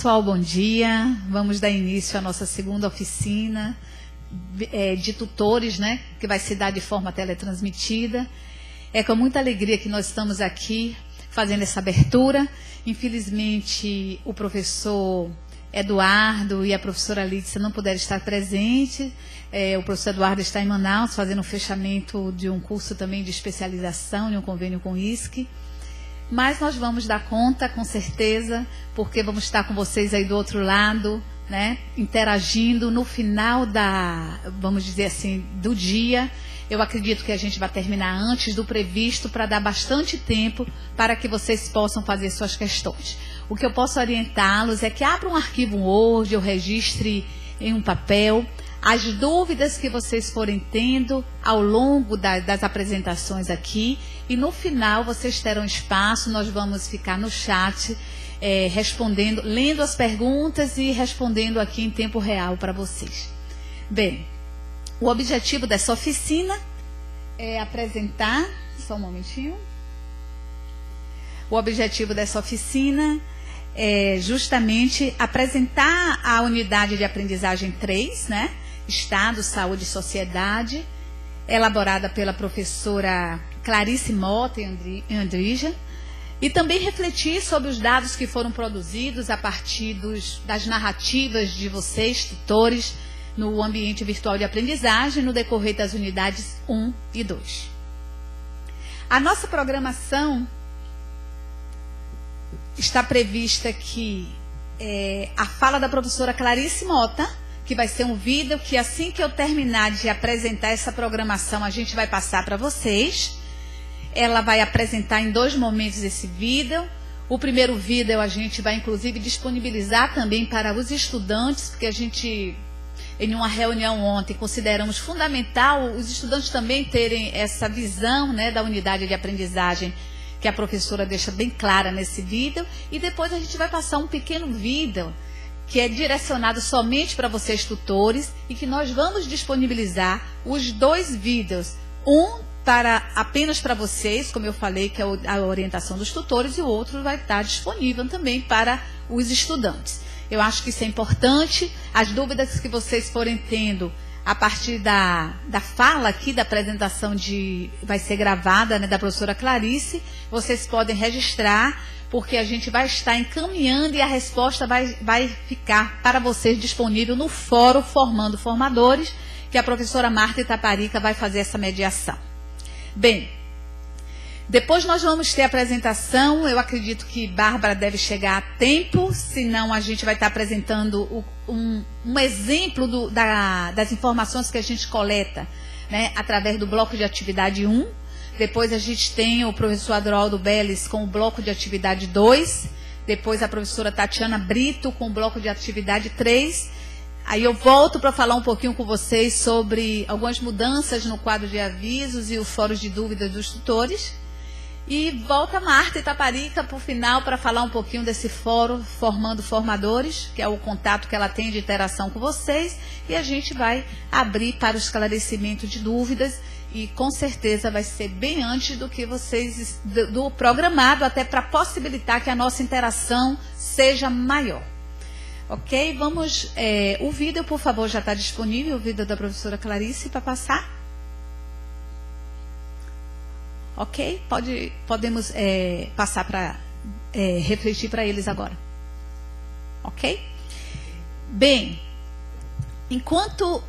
pessoal, bom dia. Vamos dar início à nossa segunda oficina de tutores, né, que vai se dar de forma teletransmitida. É com muita alegria que nós estamos aqui fazendo essa abertura. Infelizmente, o professor Eduardo e a professora Lídia não puderam estar presentes. O professor Eduardo está em Manaus, fazendo o fechamento de um curso também de especialização, de um convênio com o ISC. Mas nós vamos dar conta, com certeza, porque vamos estar com vocês aí do outro lado, né, interagindo no final vamos dizer assim, do dia. Eu acredito que a gente vai terminar antes do previsto para dar bastante tempo para que vocês possam fazer suas questões. O que eu posso orientá-los é que abram um arquivo Word ou registre em um papel as dúvidas que vocês forem tendo ao longo das apresentações aqui, e no final vocês terão espaço, nós vamos ficar no chat respondendo, lendo as perguntas e respondendo aqui em tempo real para vocês. Bem, o objetivo dessa oficina é apresentar, só um momentinho, o objetivo dessa oficina é justamente apresentar a unidade de aprendizagem 3, né? Estado, Saúde e Sociedade, elaborada pela professora Clarice Mota e Andrija, e também refletir sobre os dados que foram produzidos a partir das narrativas de vocês, tutores, no ambiente virtual de aprendizagem, no decorrer das unidades 1 e 2. A nossa programação está prevista aqui a fala da professora Clarice Mota, que vai ser um vídeo que assim que eu terminar de apresentar essa programação, a gente vai passar para vocês. Ela vai apresentar em 2 momentos esse vídeo. O primeiro vídeo a gente vai inclusive disponibilizar também para os estudantes, porque a gente, em uma reunião ontem, consideramos fundamental os estudantes também terem essa visão, né, da unidade de aprendizagem que a professora deixa bem clara nesse vídeo. E depois a gente vai passar um pequeno vídeo que é direcionado somente para vocês tutores, e que nós vamos disponibilizar os 2 vídeos, um apenas para vocês, como eu falei, que é a orientação dos tutores, e o outro vai estar disponível também para os estudantes. Eu acho que isso é importante. As dúvidas que vocês forem tendo a partir da fala aqui, da apresentação vai ser gravada, né, da professora Clarice, vocês podem registrar, porque a gente vai estar encaminhando e a resposta vai ficar para vocês disponível no Fórum Formando Formadores, que a professora Marta Itaparica vai fazer essa mediação. Bem, depois nós vamos ter a apresentação. Eu acredito que Bárbara deve chegar a tempo, senão a gente vai estar apresentando um exemplo das informações que a gente coleta, né, através do bloco de atividade 1. Depois a gente tem o professor Adroaldo Beles com o bloco de atividade 2. Depois a professora Tatiana Brito com o bloco de atividade 3. Aí eu volto para falar um pouquinho com vocês sobre algumas mudanças no quadro de avisos e o fórum de dúvidas dos tutores. E volta a Marta Itaparica para o final para falar um pouquinho desse fórum Formando Formadores, que é o contato que ela tem de interação com vocês. E a gente vai abrir para o esclarecimento de dúvidas. E com certeza vai ser bem antes do que vocês, do programado, até para possibilitar que a nossa interação seja maior. Ok? Vamos, o vídeo, por favor, já está disponível, o vídeo da professora Clarice, para passar. Ok? Podemos passar para refletir para eles agora. Ok? Bem, enquanto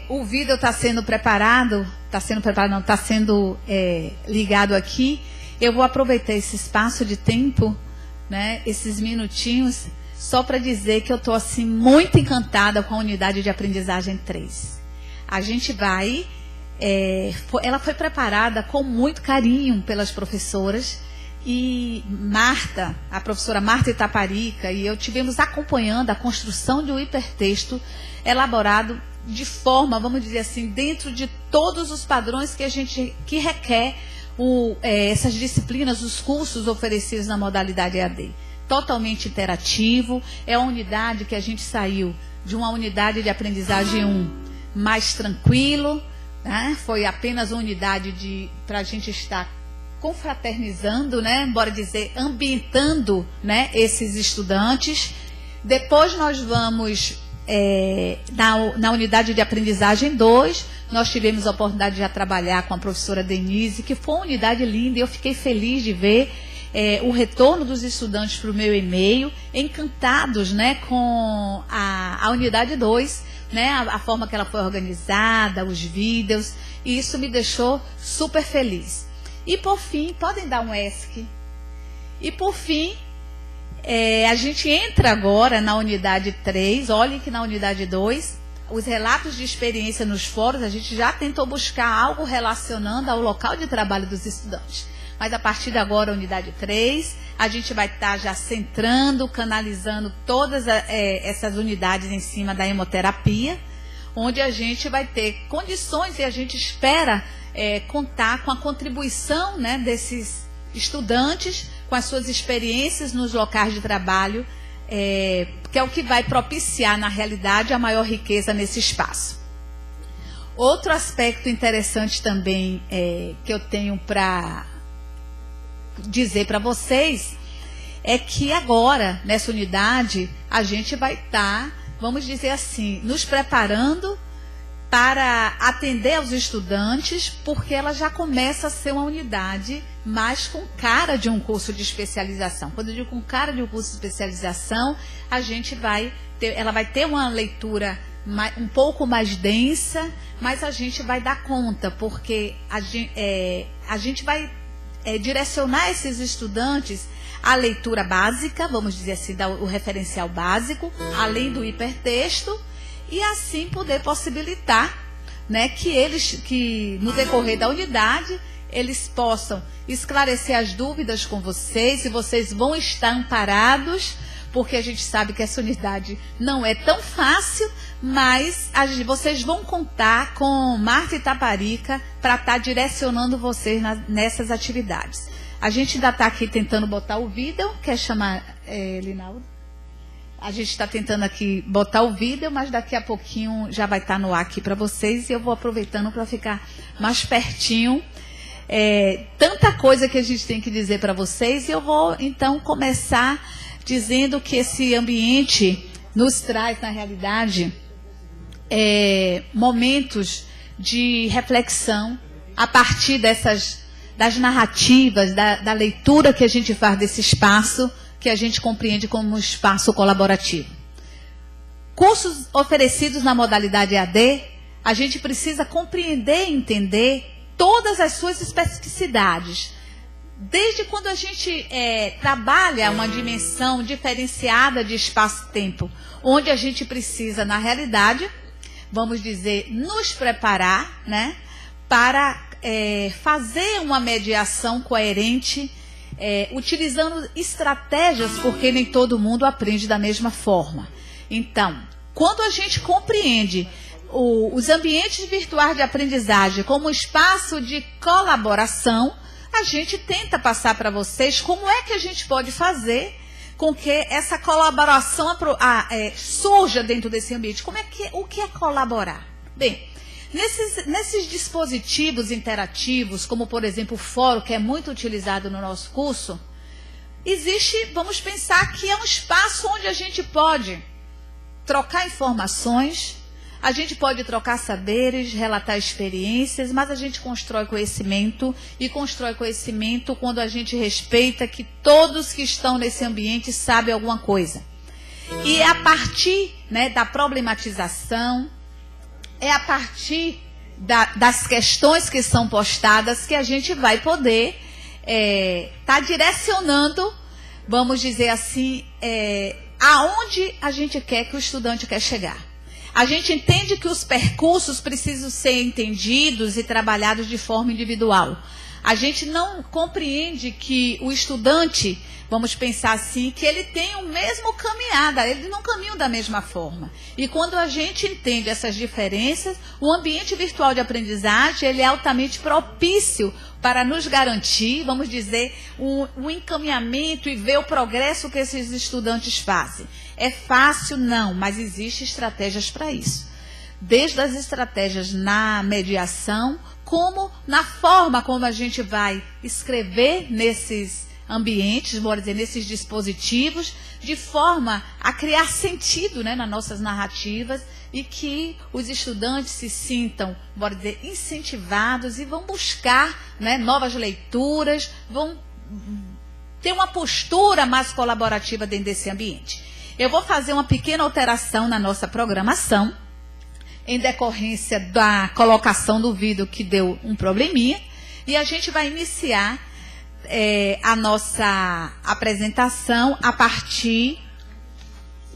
o vídeo está sendo preparado, está sendo ligado aqui, eu vou aproveitar esse espaço de tempo, né, esses minutinhos, só para dizer que eu estou assim, muito encantada com a unidade de aprendizagem 3. A gente vai, ela foi preparada com muito carinho pelas professoras, e Marta, a professora Marta Itaparica e eu tivemos acompanhando a construção de um hipertexto elaborado de forma, vamos dizer assim, dentro de todos os padrões que requer essas disciplinas, os cursos oferecidos na modalidade EAD. Totalmente interativo, é uma unidade que a gente saiu de uma unidade de aprendizagem 1 mais tranquilo, né? Foi apenas uma unidade para a gente estar confraternizando, né? Bora dizer, ambientando, né, esses estudantes, Depois nós vamos, na unidade de aprendizagem 2, nós tivemos a oportunidade de já trabalhar com a professora Denise, que foi uma unidade linda, e eu fiquei feliz de ver o retorno dos estudantes para o meu e-mail, encantados, né, com a unidade 2, né, a forma que ela foi organizada, os vídeos, e isso me deixou super feliz. E por fim, podem dar um ESC. E por fim, a gente entra agora na unidade 3, olhem que na unidade 2, os relatos de experiência nos fóruns, a gente já tentou buscar algo relacionando ao local de trabalho dos estudantes. Mas a partir de agora, a unidade 3, a gente vai estar já centrando, canalizando todas essas unidades em cima da hemoterapia, onde a gente vai ter condições e a gente espera contar com a contribuição, né, desses estudantes, com as suas experiências nos locais de trabalho, que é o que vai propiciar, na realidade, a maior riqueza nesse espaço. Outro aspecto interessante também que eu tenho para dizer para vocês é que agora, nessa unidade, a gente vai estar, vamos dizer assim, nos preparando para atender aos estudantes, porque ela já começa a ser uma unidade mais com cara de um curso de especialização. Quando eu digo com cara de um curso de especialização, a gente ela vai ter uma leitura um pouco mais densa, mas a gente vai dar conta, porque a gente vai direcionar esses estudantes à leitura básica, vamos dizer assim, o referencial básico, além do hipertexto, e assim poder possibilitar, né, que no decorrer da unidade, eles possam esclarecer as dúvidas com vocês, e vocês vão estar amparados, porque a gente sabe que essa unidade não é tão fácil, mas vocês vão contar com Marta Itaparica para estar direcionando vocês nessas atividades. A gente ainda está aqui tentando botar o vídeo, quer chamar, Linaldo? A gente está tentando aqui botar o vídeo, mas daqui a pouquinho já vai estar no ar aqui para vocês, e eu vou aproveitando para ficar mais pertinho. Tanta coisa que a gente tem que dizer para vocês, e eu vou então começar dizendo que esse ambiente nos traz, na realidade, momentos de reflexão a partir das narrativas, da leitura que a gente faz desse espaço, que a gente compreende como um espaço colaborativo. Cursos oferecidos na modalidade EAD, a gente precisa compreender e entender todas as suas especificidades. Desde quando a gente trabalha uma dimensão diferenciada de espaço-tempo, onde a gente precisa, na realidade, vamos dizer, nos preparar, né, para fazer uma mediação coerente, utilizando estratégias, porque nem todo mundo aprende da mesma forma. Então, quando a gente compreende os ambientes virtuais de aprendizagem como um espaço de colaboração, a gente tenta passar para vocês como é que a gente pode fazer com que essa colaboração surja dentro desse ambiente. O que é colaborar? Bem, nesses dispositivos interativos, como por exemplo o fórum, que é muito utilizado no nosso curso, vamos pensar que é um espaço onde a gente pode trocar informações, a gente pode trocar saberes, relatar experiências, mas a gente constrói conhecimento, e constrói conhecimento quando a gente respeita que todos que estão nesse ambiente sabem alguma coisa. E é a partir, né, da problematização, é a partir das questões que são postadas que a gente vai poder estar direcionando, vamos dizer assim, aonde a gente quer que o estudante quer chegar. A gente entende que os percursos precisam ser entendidos e trabalhados de forma individual. A gente não compreende que o estudante, vamos pensar assim, que ele tem o mesmo caminhada, ele não caminha da mesma forma. E quando a gente entende essas diferenças, o ambiente virtual de aprendizagem, ele é altamente propício para nos garantir, vamos dizer, um encaminhamento e ver o progresso que esses estudantes fazem. É fácil? Não, mas existem estratégias para isso. Desde as estratégias na mediação, como na forma como a gente vai escrever nesses ambientes, vou dizer, nesses dispositivos, de forma a criar sentido, né, nas nossas narrativas, e que os estudantes se sintam, bora dizer, incentivados e vão buscar, né, novas leituras, vão ter uma postura mais colaborativa dentro desse ambiente. Eu vou fazer uma pequena alteração na nossa programação, em decorrência da colocação do vídeo que deu um probleminha, e a gente vai iniciar a nossa apresentação a partir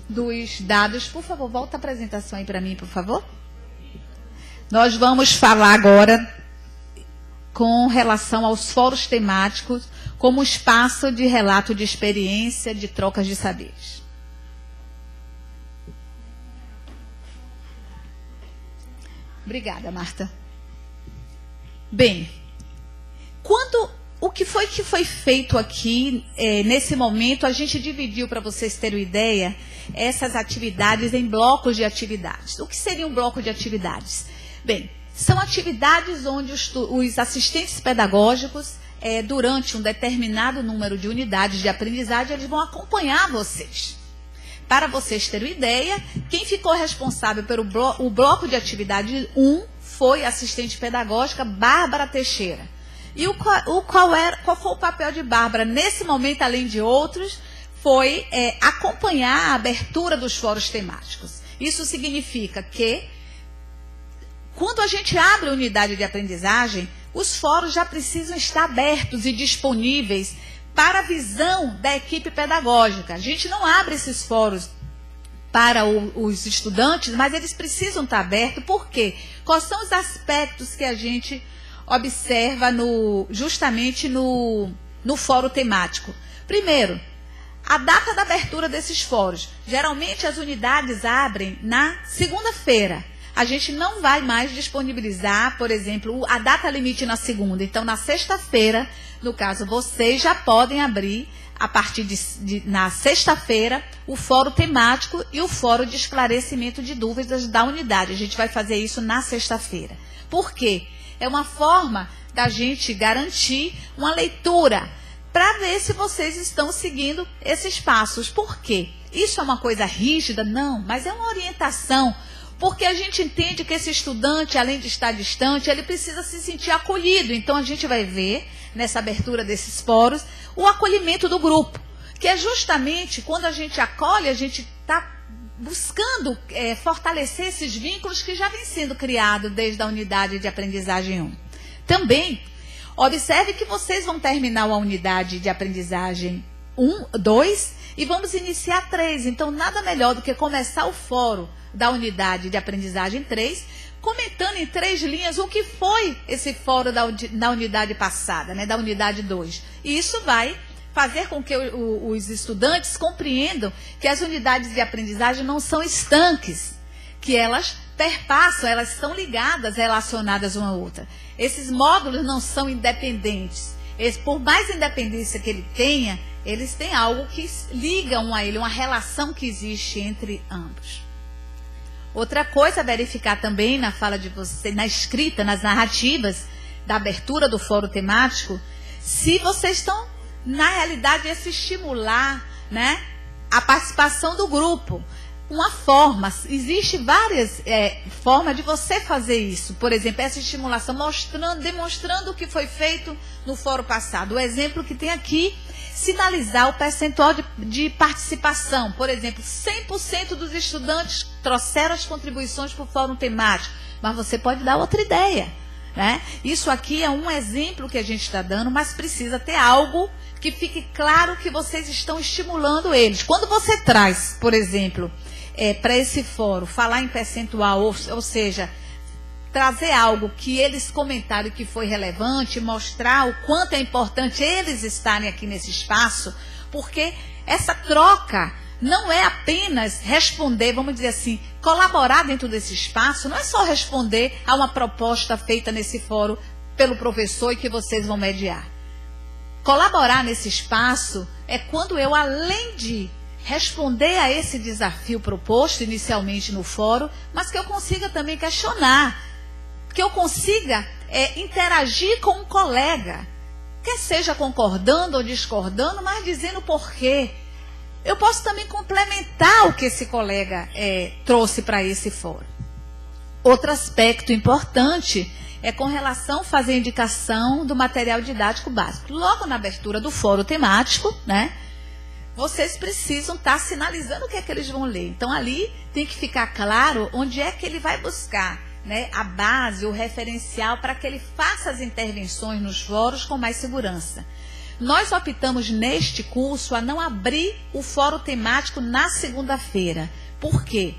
dos dados. Por favor, volta a apresentação aí para mim, por favor. Nós vamos falar agora com relação aos fóruns temáticos como espaço de relato de experiência, de trocas de saberes. Obrigada, Marta. Bem, o que foi feito aqui, nesse momento, a gente dividiu, para vocês terem uma ideia, essas atividades em blocos de atividades. O que seria um bloco de atividades? Bem, são atividades onde os assistentes pedagógicos, durante um determinado número de unidades de aprendizagem, eles vão acompanhar vocês. Para vocês terem uma ideia, quem ficou responsável pelo o bloco de atividade 1 foi a assistente pedagógica Bárbara Teixeira. E qual foi o papel de Bárbara nesse momento, além de outros, foi acompanhar a abertura dos fóruns temáticos. Isso significa que, quando a gente abre a unidade de aprendizagem, os fóruns já precisam estar abertos e disponíveis para a visão da equipe pedagógica. A gente não abre esses fóruns para os estudantes, mas eles precisam estar abertos. Por quê? Quais são os aspectos que a gente observa justamente no fórum temático? Primeiro, a data da abertura desses fóruns. Geralmente as unidades abrem na segunda-feira. A gente não vai mais disponibilizar, por exemplo, a data limite na segunda. Então, na sexta-feira, no caso, vocês já podem abrir, a partir na sexta-feira, o fórum temático e o fórum de esclarecimento de dúvidas da unidade. A gente vai fazer isso na sexta-feira. Por quê? É uma forma da gente garantir uma leitura para ver se vocês estão seguindo esses passos. Por quê? Isso é uma coisa rígida? Não, mas é uma orientação. Porque a gente entende que esse estudante, além de estar distante, ele precisa se sentir acolhido. Então, a gente vai ver, nessa abertura desses fóruns, o acolhimento do grupo. Que é justamente quando a gente acolhe, a gente está buscando fortalecer esses vínculos que já vêm sendo criados desde a unidade de aprendizagem 1. Também, observe que vocês vão terminar a unidade de aprendizagem 2 e vamos iniciar 3. Então, nada melhor do que começar o fórum da unidade de aprendizagem 3, comentando em 3 linhas o que foi esse fórum da unidade passada, né, da unidade 2. E isso vai fazer com que os estudantes compreendam que as unidades de aprendizagem não são estanques, que elas perpassam, elas são ligadas, relacionadas uma à outra. Esses módulos não são independentes. Por mais independência que ele tenha, eles têm algo que liga um a ele, uma relação que existe entre ambos. Outra coisa a verificar também na fala de você, na escrita, nas narrativas da abertura do fórum temático, se vocês estão, na realidade, esse estimular, né, a participação do grupo. Uma forma, existe várias formas de você fazer isso. Por exemplo, essa estimulação demonstrando o que foi feito no fórum passado. O exemplo que tem aqui, sinalizar o percentual de participação. Por exemplo, 100% dos estudantes trouxeram as contribuições para o fórum temático. Mas você pode dar outra ideia, né? Isso aqui é um exemplo que a gente está dando, mas precisa ter algo que fique claro que vocês estão estimulando eles. Quando você traz, por exemplo, para esse fórum, falar em percentual, ou seja, trazer algo que eles comentaram que foi relevante, mostrar o quanto é importante eles estarem aqui nesse espaço, porque essa troca não é apenas responder, vamos dizer assim, colaborar dentro desse espaço, não é só responder a uma proposta feita nesse fórum pelo professor e que vocês vão mediar. Colaborar nesse espaço é quando eu, além de responder a esse desafio proposto inicialmente no fórum, mas que eu consiga também questionar, que eu consiga interagir com um colega, quer seja concordando ou discordando, mas dizendo por quê. Eu posso também complementar o que esse colega trouxe para esse fórum. Outro aspecto importante é com relação a fazer a indicação do material didático básico. Logo na abertura do fórum temático, né, vocês precisam estar sinalizando o que é que eles vão ler. Então, ali tem que ficar claro onde é que ele vai buscar, né, a base, o referencial, para que ele faça as intervenções nos fóruns com mais segurança. Nós optamos neste curso a não abrir o fórum temático na segunda-feira. Por quê?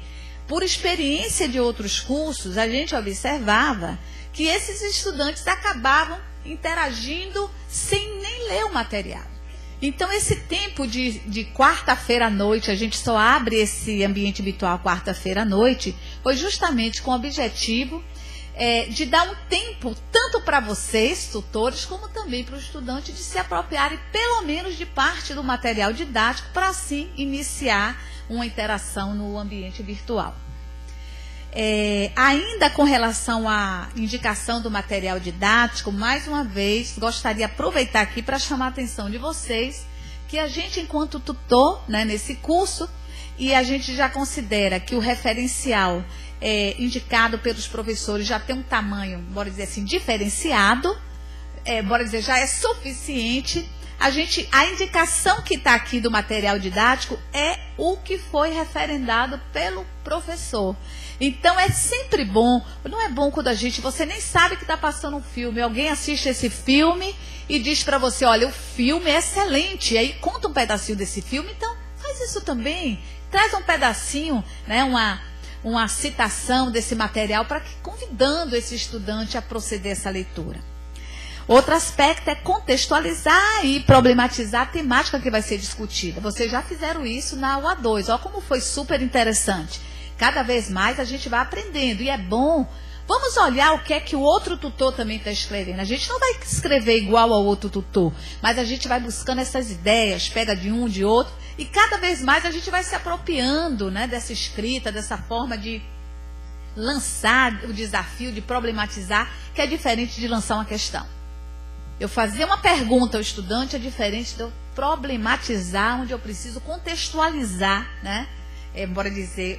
Por experiência de outros cursos, a gente observava que esses estudantes acabavam interagindo sem nem ler o material. Então, esse tempo de quarta-feira à noite, a gente só abre esse ambiente virtual quarta-feira à noite, foi justamente com o objetivo de dar um tempo, tanto para vocês, tutores, como também para o estudante, de se apropriarem pelo menos de parte do material didático, para assim iniciar uma interação no ambiente virtual. Ainda com relação à indicação do material didático, mais uma vez, gostaria de aproveitar aqui para chamar a atenção de vocês, que a gente, enquanto tutor, né, nesse curso, e a gente já considera que o referencial indicado pelos professores já tem um tamanho, bora dizer assim, diferenciado, bora dizer, já é suficiente. A indicação que está aqui do material didático é o que foi referendado pelo professor. Então, é sempre bom, não é bom quando você nem sabe que está passando um filme, alguém assiste esse filme e diz para você, olha, o filme é excelente, e aí conta um pedacinho desse filme, então faz isso também, traz um pedacinho, né, uma citação desse material, para que convidando esse estudante a proceder essa leitura. Outro aspecto é contextualizar e problematizar a temática que vai ser discutida. Vocês já fizeram isso na UA2, olha como foi super interessante. Cada vez mais a gente vai aprendendo, e é bom. Vamos olhar o que é que o outro tutor também está escrevendo. A gente não vai escrever igual ao outro tutor, mas a gente vai buscando essas ideias, pega de um, de outro, e cada vez mais a gente vai se apropriando, né, dessa escrita, dessa forma de lançar o desafio, de problematizar, que é diferente de lançar uma questão. Eu fazer uma pergunta ao estudante é diferente de eu problematizar, onde eu preciso contextualizar, né, bora dizer,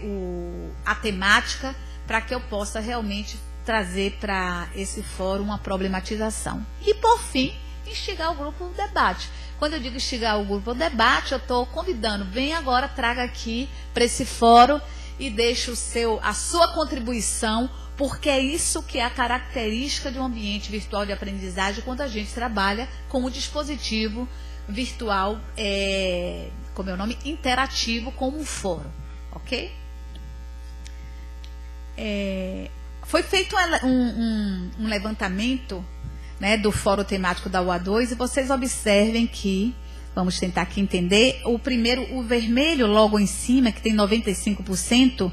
a temática, para que eu possa realmente trazer para esse fórum uma problematização. E, por fim, instigar o grupo ao debate. Quando eu digo instigar o grupo ao debate, eu estou convidando, vem agora, traga aqui para esse fórum e deixe a sua contribuição, porque é isso que é a característica de um ambiente virtual de aprendizagem, quando a gente trabalha com o dispositivo virtual, como é o nome, interativo, como um fórum. Ok? Foi feito um levantamento, né, do fórum temático da UA2, e vocês observem que, vamos tentar aqui entender, o vermelho logo em cima, que tem 95%,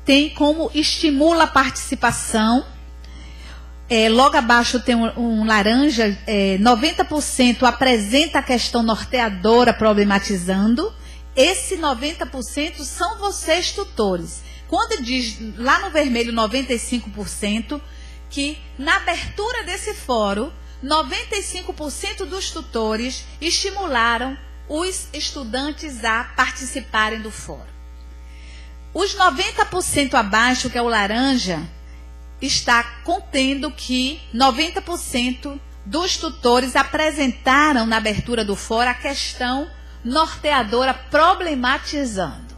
tem como estimula a participação. Logo abaixo tem um laranja, 90% apresenta a questão norteadora problematizando. Esse 90% são vocês, tutores. Quando diz lá no vermelho 95%, que na abertura desse fórum, 95% dos tutores estimularam os estudantes a participarem do fórum. Os 90% abaixo, que é o laranja, está contendo que 90% dos tutores apresentaram na abertura do fórum a questão norteadora problematizando.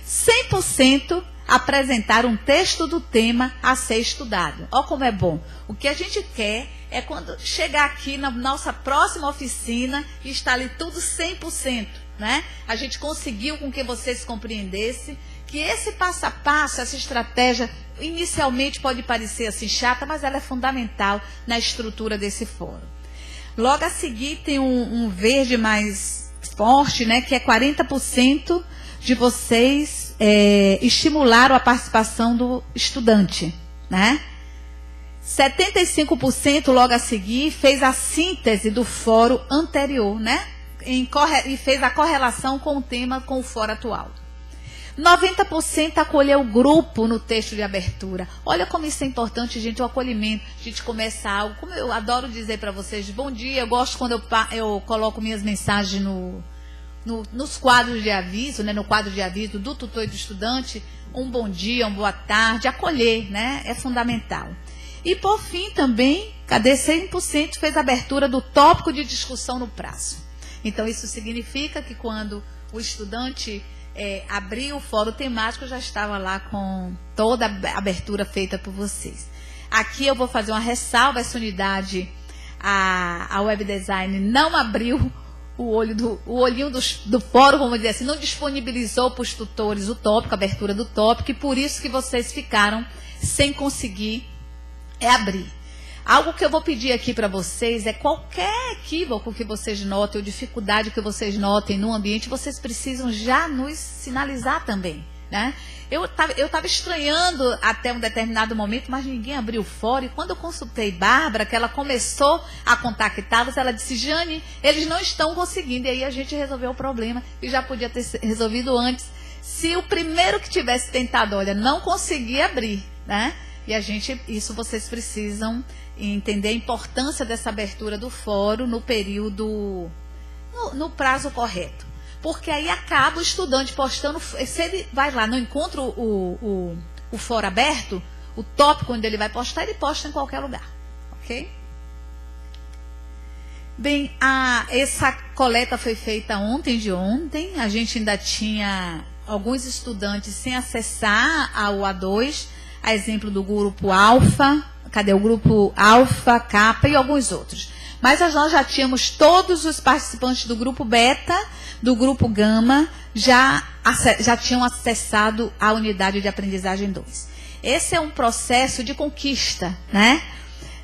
100% apresentaram um texto do tema a ser estudado. Olha como é bom. O que a gente quer é quando chegar aqui na nossa próxima oficina e está ali tudo 100%, né? A gente conseguiu com que vocês compreendessem que esse passo a passo, essa estratégia, inicialmente pode parecer assim chata, mas ela é fundamental na estrutura desse fórum. Logo a seguir tem um verde mais forte, né, que é 40% de vocês estimularam a participação do estudante, né? 75% logo a seguir fez a síntese do fórum anterior, né? E fez a correlação com o tema, com o fórum atual. 90% acolheu o grupo no texto de abertura. Olha como isso é importante, gente, o acolhimento. A gente começa algo, como eu adoro dizer para vocês, bom dia, eu gosto quando eu coloco minhas mensagens nos quadros de aviso, né, no quadro de aviso do tutor e do estudante, um bom dia, uma boa tarde, acolher, né, é fundamental. E por fim também, cadê 100% fez a abertura do tópico de discussão no prazo. Então isso significa que quando o estudante abriu o fórum temático, já estava lá com toda a abertura feita por vocês. Aqui eu vou fazer uma ressalva, essa unidade, a Web Design não abriu o olhinho do fórum, vamos dizer assim, não disponibilizou para os tutores o tópico, a abertura do tópico, e por isso que vocês ficaram sem conseguir abrir. Algo que eu vou pedir aqui para vocês é qualquer equívoco que vocês notem, ou dificuldade que vocês notem no ambiente, vocês precisam já nos sinalizar também, né? Eu estava estranhando até um determinado momento, mas ninguém abriu o fórum. E quando eu consultei Bárbara, que ela começou a contactá-los, ela disse, Jane, eles não estão conseguindo. E aí a gente resolveu o problema, e já podia ter resolvido antes. Se o primeiro que tivesse tentado, olha, não conseguia abrir, né? E isso vocês precisam entender a importância dessa abertura do fórum no período, no prazo correto. Porque aí acaba o estudante postando, se ele vai lá, não encontra o fórum aberto, o tópico onde ele vai postar, ele posta em qualquer lugar, ok? Bem, essa coleta foi feita ontem, a gente ainda tinha alguns estudantes sem acessar ao A2, a exemplo do grupo Alfa, cadê o grupo Alfa, Kappa e alguns outros. Mas nós já tínhamos todos os participantes do grupo Beta, do grupo Gama, já tinham acessado a unidade de aprendizagem 2. Esse é um processo de conquista, né,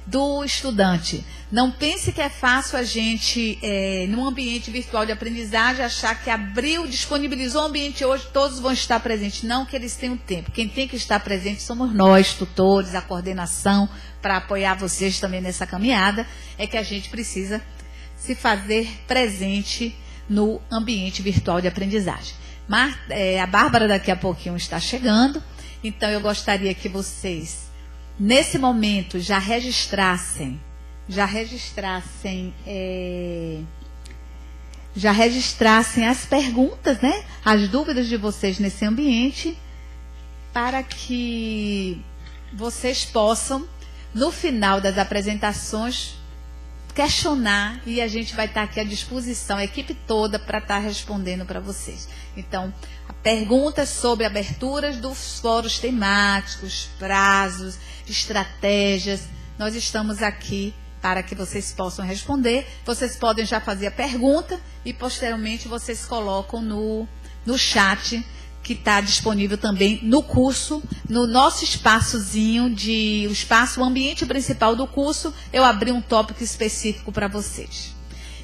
do estudante. Não pense que é fácil a gente, num ambiente virtual de aprendizagem, achar que abriu, disponibilizou o ambiente hoje, todos vão estar presentes. Não que eles tenham tempo. Quem tem que estar presente somos nós, tutores, a coordenação, para apoiar vocês também nessa caminhada, é que a gente precisa se fazer presente no ambiente virtual de aprendizagem. Mas a Bárbara daqui a pouquinho está chegando, então eu gostaria que vocês, nesse momento, já registrassem as perguntas, né, as dúvidas de vocês nesse ambiente, para que vocês possam, no final das apresentações, questionar, e a gente vai estar aqui à disposição, a equipe toda, para estar respondendo para vocês. Então, perguntas sobre aberturas dos fóruns temáticos, prazos, estratégias, nós estamos aqui para que vocês possam responder. Vocês podem já fazer a pergunta e, posteriormente, vocês colocam no chat, que está disponível também no curso, no nosso espaçozinho, o espaço, o ambiente principal do curso, eu abri um tópico específico para vocês.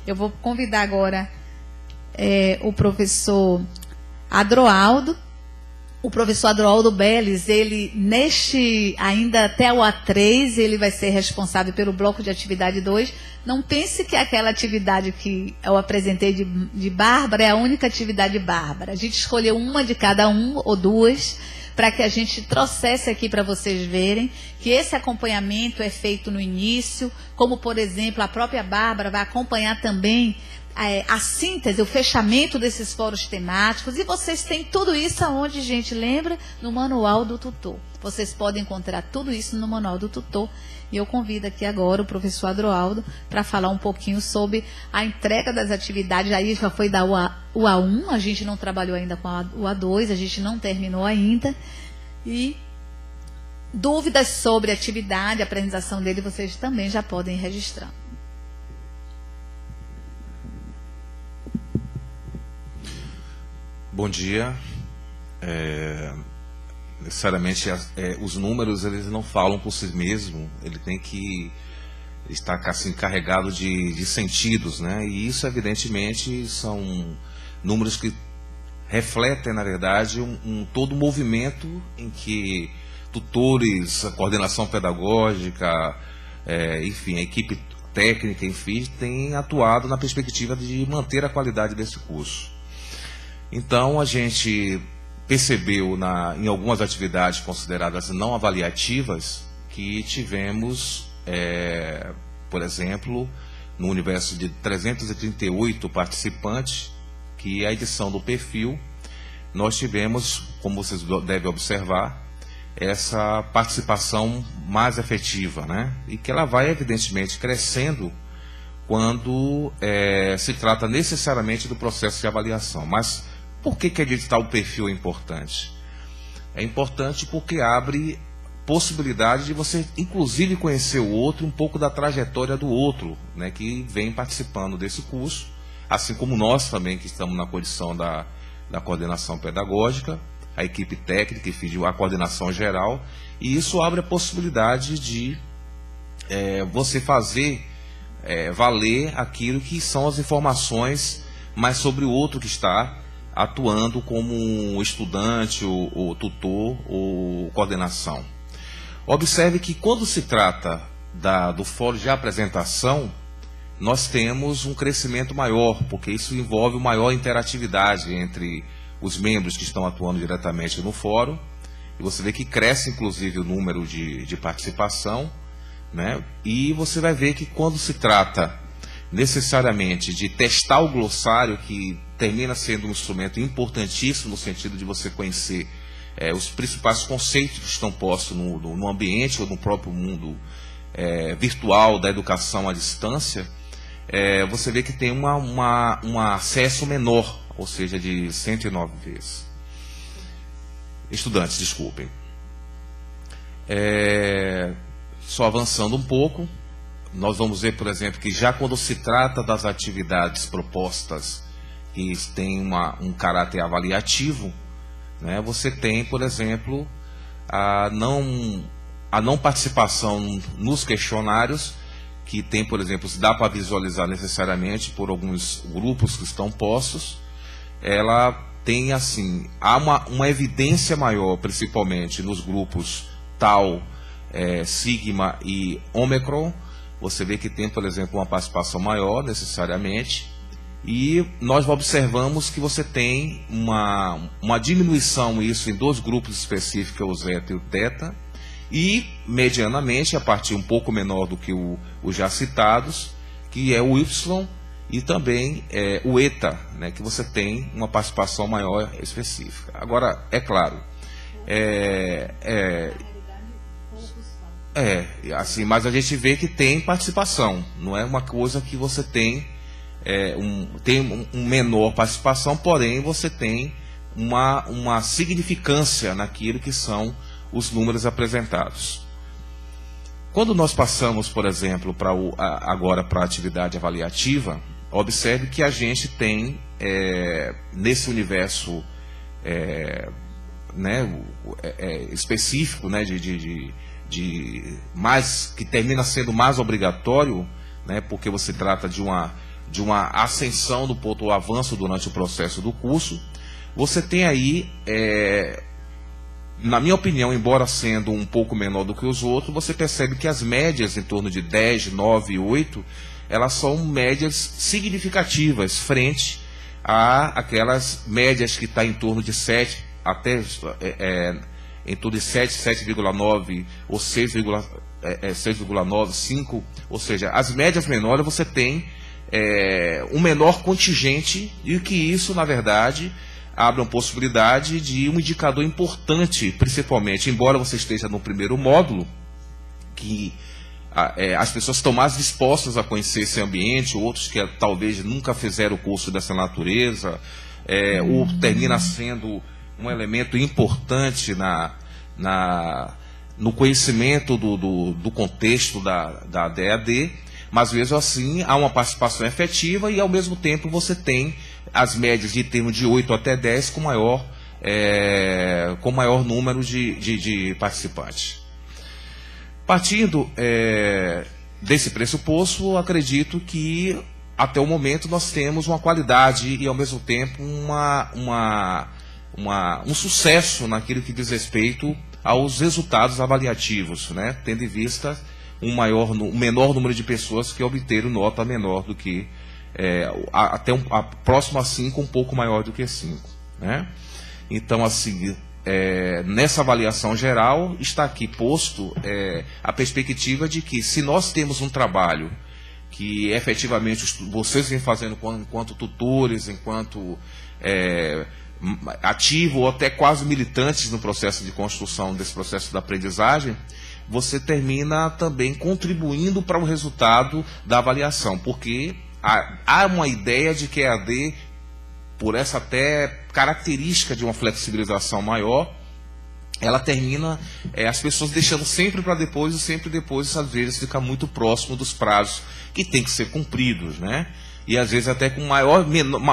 Eu vou convidar agora o professor Adroaldo. O professor Adroaldo Beles, ele, ainda até o A3, ele vai ser responsável pelo bloco de atividade 2. Não pense que aquela atividade que eu apresentei de Bárbara é a única atividade Bárbara. A gente escolheu uma de cada um, ou duas, para que a gente trouxesse aqui para vocês verem que esse acompanhamento é feito no início, como, por exemplo, a própria Bárbara vai acompanhar também a síntese, o fechamento desses fóruns temáticos, e vocês têm tudo isso aonde, gente, lembra? No manual do tutor. Vocês podem encontrar tudo isso no manual do tutor, e eu convido aqui agora o professor Adroaldo para falar um pouquinho sobre a entrega das atividades. Aí já foi da o A1, a gente não trabalhou ainda com o A2, a gente não terminou ainda, e dúvidas sobre a atividade, a apresentação dele, vocês também já podem registrar. Bom dia. Necessariamente os números eles não falam por si mesmo, ele tem que estar assim, carregado de sentidos, né? E isso evidentemente são números que refletem, na verdade, todo um movimento em que tutores, a coordenação pedagógica, enfim, a equipe técnica, enfim, tem atuado na perspectiva de manter a qualidade desse curso. Então, a gente percebeu em algumas atividades consideradas não avaliativas que tivemos, por exemplo, no universo de 338 participantes, que a edição do perfil, nós tivemos, como vocês devem observar, essa participação mais efetiva, né? E que ela vai, evidentemente, crescendo quando se trata necessariamente do processo de avaliação. Mas por que editar o perfil é importante? É importante porque abre possibilidade de você, inclusive, conhecer o outro, um pouco da trajetória do outro, né, que vem participando desse curso, assim como nós também, que estamos na condição da coordenação pedagógica, a equipe técnica, enfim, a coordenação geral, e isso abre a possibilidade de você fazer valer aquilo que são as informações mais sobre o outro que está atuando como estudante, ou tutor, ou coordenação. Observe que quando se trata do fórum de apresentação, nós temos um crescimento maior, porque isso envolve maior interatividade entre os membros que estão atuando diretamente no fórum, e você vê que cresce inclusive o número de participação, né? E você vai ver que quando se trata necessariamente de testar o glossário, que termina sendo um instrumento importantíssimo no sentido de você conhecer os principais conceitos que estão postos no ambiente ou no próprio mundo virtual da educação à distância, você vê que tem um acesso menor, ou seja, de 109 vezes. Estudantes, desculpem. Só avançando um pouco, nós vamos ver, por exemplo, que já quando se trata das atividades propostas que têm um caráter avaliativo, né, você tem, por exemplo, a não participação nos questionários, que tem, por exemplo, se dá para visualizar necessariamente por alguns grupos que estão postos, ela tem, assim, há uma evidência maior, principalmente nos grupos Tau, Sigma e Ômicron. Você vê que tem, por exemplo, uma participação maior, necessariamente, e nós observamos que você tem uma diminuição, isso em dois grupos específicos, o Zeta e o Teta, e, medianamente, a partir um pouco menor do que os já citados, que é o Y, e também o ETA, né, que você tem uma participação maior específica. Agora, é claro, assim, mas a gente vê que tem participação, não é uma coisa que você tem menor participação, porém você tem uma significância naquilo que são os números apresentados. Quando nós passamos, por exemplo, agora para a atividade avaliativa, observe que a gente tem, nesse universo específico, né, que termina sendo mais obrigatório, né, porque você trata de uma ascensão do ponto, o avanço durante o processo do curso. Você tem aí, na minha opinião, embora sendo um pouco menor do que os outros, você percebe que as médias em torno de 10, 9 e 8, elas são médias significativas frente a aquelas médias que estão em torno de 7, até em torno de 7, 7,9 ou 6,9, 5, ou seja, as médias menores você tem um menor contingente, e que isso, na verdade, abre uma possibilidade de um indicador importante, principalmente, embora você esteja no primeiro módulo, que as pessoas estão mais dispostas a conhecer esse ambiente, outros que talvez nunca fizeram o curso dessa natureza, ou termina sendo um elemento importante no conhecimento do contexto da DAD, mas mesmo assim há uma participação efetiva e ao mesmo tempo você tem as médias de termos de 8 até 10 com maior número de participantes. Partindo desse pressuposto, acredito que até o momento nós temos uma qualidade e ao mesmo tempo um sucesso naquilo que diz respeito aos resultados avaliativos, né? Tendo em vista um menor número de pessoas que obteram nota menor do que, até próximo a 5, um pouco maior do que 5. Né? Então, assim, nessa avaliação geral, está aqui posto a perspectiva de que, se nós temos um trabalho que efetivamente vocês vêm fazendo enquanto tutores, enquanto ativo ou até quase militantes no processo de construção desse processo da aprendizagem, você termina também contribuindo para o resultado da avaliação, porque há uma ideia de que a EAD, por essa até característica de uma flexibilização maior, ela termina as pessoas deixando sempre para depois, e sempre depois, às vezes, fica muito próximo dos prazos que tem que ser cumpridos, né? E às vezes até com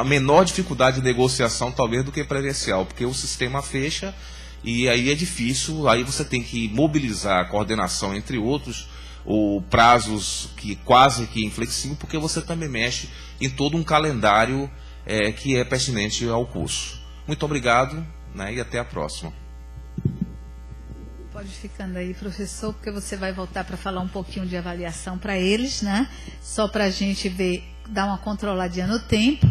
menor dificuldade de negociação, talvez, do que presencial, porque o sistema fecha e aí é difícil, aí você tem que mobilizar a coordenação, entre outros, ou prazos que quase que inflexível, porque você também mexe em todo um calendário que é pertinente ao curso. Muito obrigado, né, e até a próxima. Pode ficando aí, professor, porque você vai voltar para falar um pouquinho de avaliação para eles, né? Só para a gente ver, dar uma controladinha no tempo.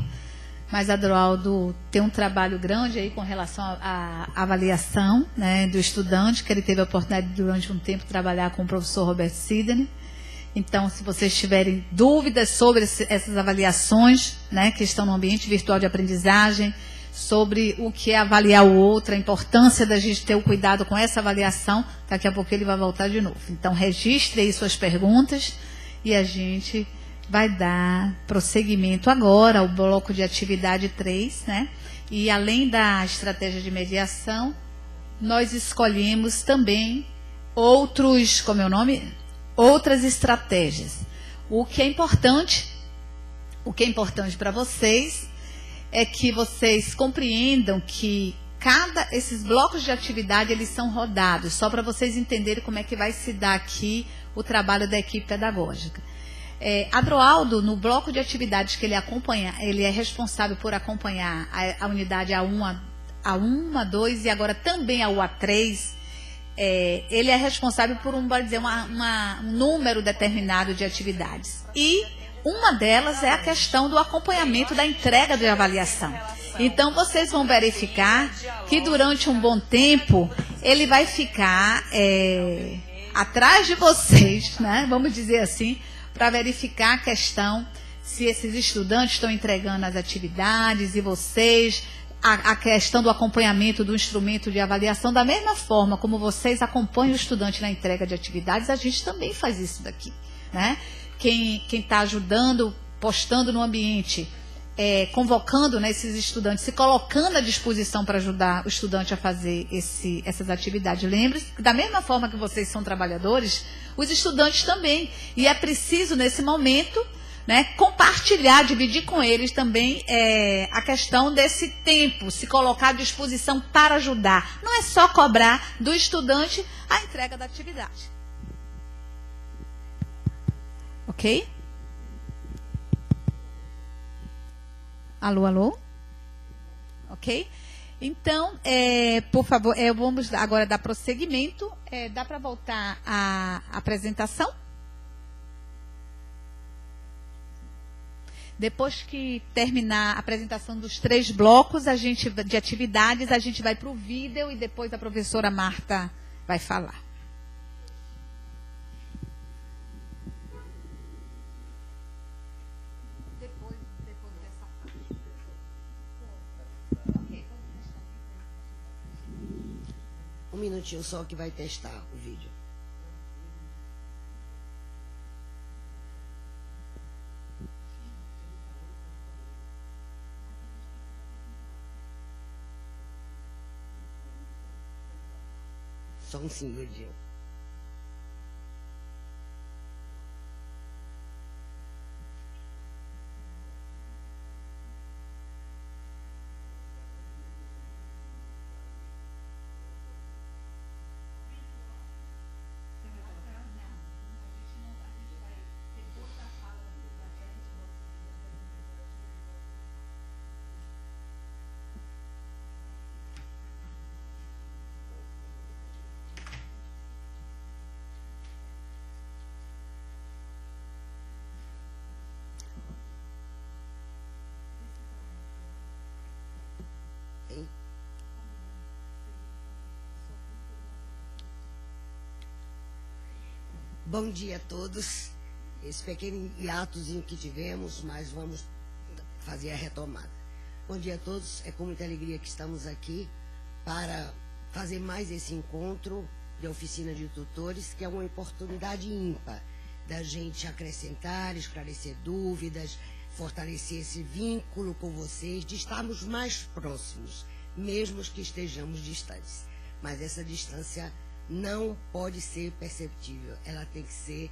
Mas Adroaldo tem um trabalho grande aí com relação à avaliação, né, do estudante, que ele teve a oportunidade de, durante um tempo, trabalhar com o professor Robert Sidney. Então, se vocês tiverem dúvidas sobre essas avaliações, né, que estão no ambiente virtual de aprendizagem, sobre o que é avaliar o outro, a importância da gente ter o cuidado com essa avaliação, daqui a pouco ele vai voltar de novo. Então, registre aí suas perguntas e a gente vai dar prosseguimento agora ao bloco de atividade 3, né? E além da estratégia de mediação, nós escolhemos também outros, como é o nome? Outras estratégias. O que é importante para vocês é que vocês compreendam que esses blocos de atividade, eles são rodados, só para vocês entenderem como é que vai se dar aqui o trabalho da equipe pedagógica. Adroaldo, no bloco de atividades que ele acompanha, ele é responsável por acompanhar a unidade A1, A2 e agora também a UA3. Ele é responsável por um número determinado de atividades. E uma delas é a questão do acompanhamento da entrega de avaliação. Então, vocês vão verificar que durante um bom tempo, ele vai ficar atrás de vocês, né? Vamos dizer assim, para verificar a questão se esses estudantes estão entregando as atividades e vocês, a questão do acompanhamento do instrumento de avaliação, da mesma forma como vocês acompanham o estudante na entrega de atividades, a gente também faz isso daqui, né? Quem está ajudando, postando no ambiente, convocando, né, esses estudantes, se colocando à disposição para ajudar o estudante a fazer essas atividades. Lembre-se que, da mesma forma que vocês são trabalhadores, os estudantes também. E é preciso, nesse momento, né, compartilhar, dividir com eles também a questão desse tempo, se colocar à disposição para ajudar. Não é só cobrar do estudante a entrega da atividade. Ok? Alô, alô? Ok? Então, por favor, vamos agora dar prosseguimento. Dá para voltar à apresentação? Depois que terminar a apresentação dos 3 blocos de atividades, a gente vai para o vídeo e depois a professora Marta vai falar. Um minutinho só que vai testar o vídeo. Só um segundinho. Bom dia a todos. Esse pequeno hiatozinho que tivemos, mas vamos fazer a retomada. Bom dia a todos. É com muita alegria que estamos aqui para fazer mais esse encontro de oficina de tutores, que é uma oportunidade ímpar da gente acrescentar, esclarecer dúvidas, fortalecer esse vínculo com vocês, de estarmos mais próximos, mesmo que estejamos distantes. Mas essa distância não pode ser perceptível, ela tem que ser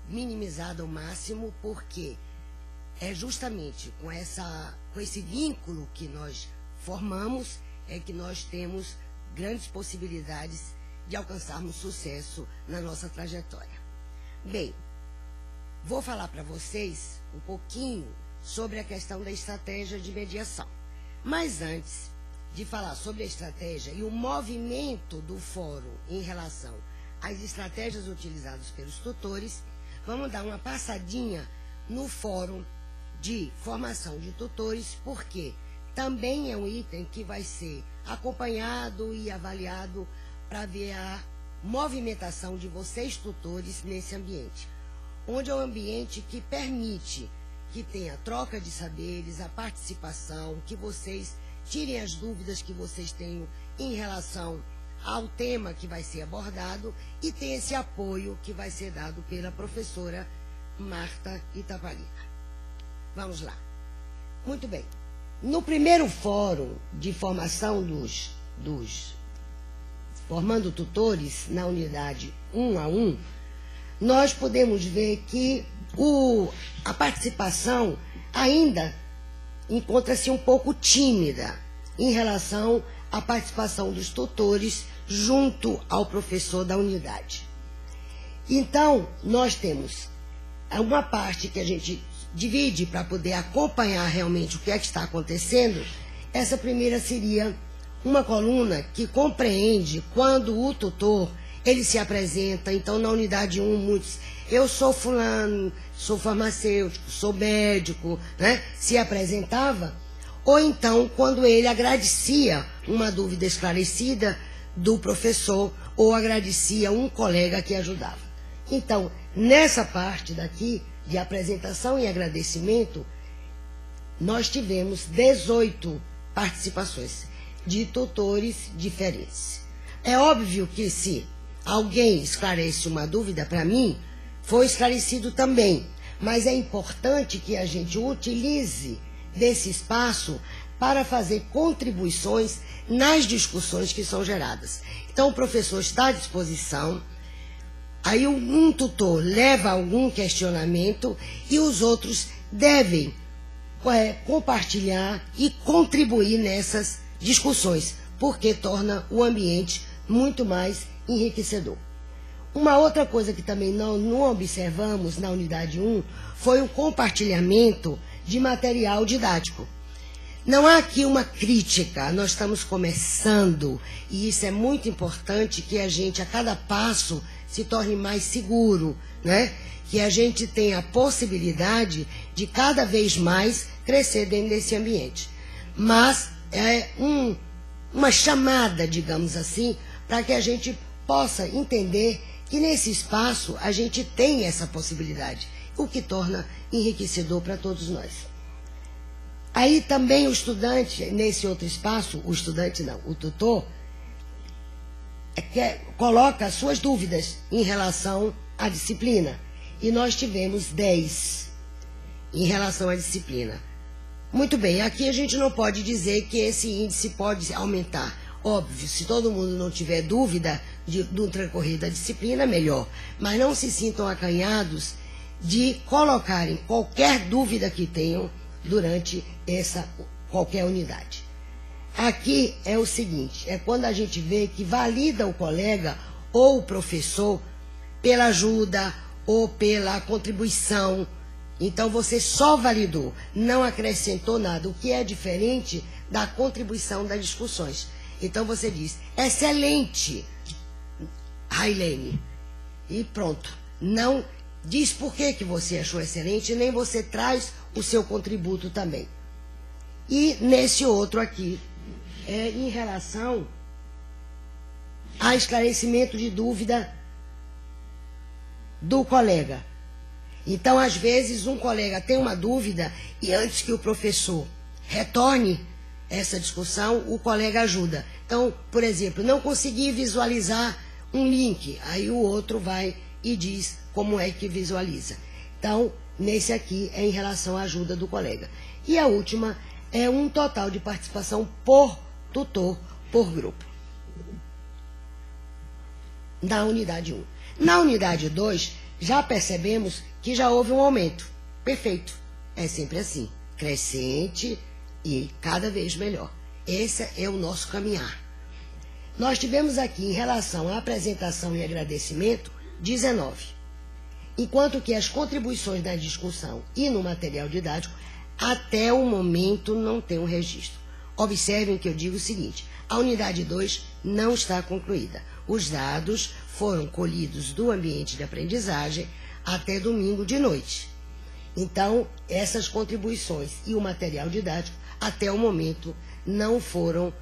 minimizada ao máximo, porque é justamente com esse vínculo que nós formamos é que nós temos grandes possibilidades de alcançarmos sucesso na nossa trajetória. Bem, vou falar para vocês um pouquinho sobre a questão da estratégia de mediação. Mas antes de falar sobre a estratégia e o movimento do fórum em relação às estratégias utilizadas pelos tutores, vamos dar uma passadinha no fórum de formação de tutores, porque também é um item que vai ser acompanhado e avaliado para ver a movimentação de vocês tutores nesse ambiente, onde é um ambiente que permite que tenha troca de saberes, a participação, que vocês tirem as dúvidas que vocês tenham em relação ao tema que vai ser abordado e tem esse apoio que vai ser dado pela professora Marta Itaparica. Vamos lá. Muito bem. No primeiro fórum de formação dos formando tutores na unidade 1 a 1, nós podemos ver que a participação ainda encontra-se um pouco tímida em relação à participação dos tutores junto ao professor da unidade. Então, nós temos uma parte que a gente divide para poder acompanhar realmente o que é que está acontecendo. Essa primeira seria uma coluna que compreende quando o tutor ele se apresenta. Então, na unidade 1, muitos, eu sou fulano, sou farmacêutico, sou médico, né? Se apresentava. Ou então, quando ele agradecia uma dúvida esclarecida do professor, ou agradecia um colega que ajudava. Então, nessa parte daqui, de apresentação e agradecimento, nós tivemos 18 participações de tutores diferentes. É óbvio que se alguém esclarece uma dúvida para mim, foi esclarecido também, mas é importante que a gente utilize desse espaço para fazer contribuições nas discussões que são geradas. Então, o professor está à disposição, aí um tutor leva algum questionamento e os outros devem compartilhar e contribuir nessas discussões, porque torna o ambiente muito mais enriquecedor. Uma outra coisa que também não observamos na unidade 1 foi o compartilhamento de material didático. Não há aqui uma crítica, nós estamos começando, e isso é muito importante, que a gente, a cada passo, se torne mais seguro, né? Que a gente tenha a possibilidade de cada vez mais crescer dentro desse ambiente. Mas é uma chamada, digamos assim, para que a gente possa entender que nesse espaço a gente tem essa possibilidade, o que torna enriquecedor para todos nós. Aí também o estudante, nesse outro espaço, o tutor, coloca as suas dúvidas em relação à disciplina. E nós tivemos 10 em relação à disciplina. Muito bem, aqui a gente não pode dizer que esse índice pode aumentar. Óbvio, se todo mundo não tiver dúvida do transcorrer da disciplina, melhor. Mas não se sintam acanhados de colocarem qualquer dúvida que tenham durante qualquer unidade. Aqui é o seguinte, é quando a gente vê que valida o colega ou o professor pela ajuda ou pela contribuição. Então, você só validou, não acrescentou nada, o que é diferente da contribuição das discussões. Então, você diz, excelente, Railene, e pronto. Não diz por que você achou excelente, nem você traz o seu contributo também. E nesse outro aqui, em relação a esclarecimento de dúvida do colega. Então, às vezes, um colega tem uma dúvida e antes que o professor retorne essa discussão, o colega ajuda. Então, por exemplo, não consegui visualizar um link, aí o outro vai e diz como é que visualiza. Então, nesse aqui é em relação à ajuda do colega. E a última é um total de participação por tutor, por grupo. Na unidade 1. Na unidade 2, já percebemos que já houve um aumento. Perfeito. É sempre assim. Crescente e cada vez melhor. Esse é o nosso caminhar. Nós tivemos aqui, em relação à apresentação e agradecimento, 19. Enquanto que as contribuições na discussão e no material didático, até o momento não tem um registro. Observem que eu digo o seguinte, a unidade 2 não está concluída. Os dados foram colhidos do ambiente de aprendizagem até domingo de noite. Então, essas contribuições e o material didático, até o momento, não foram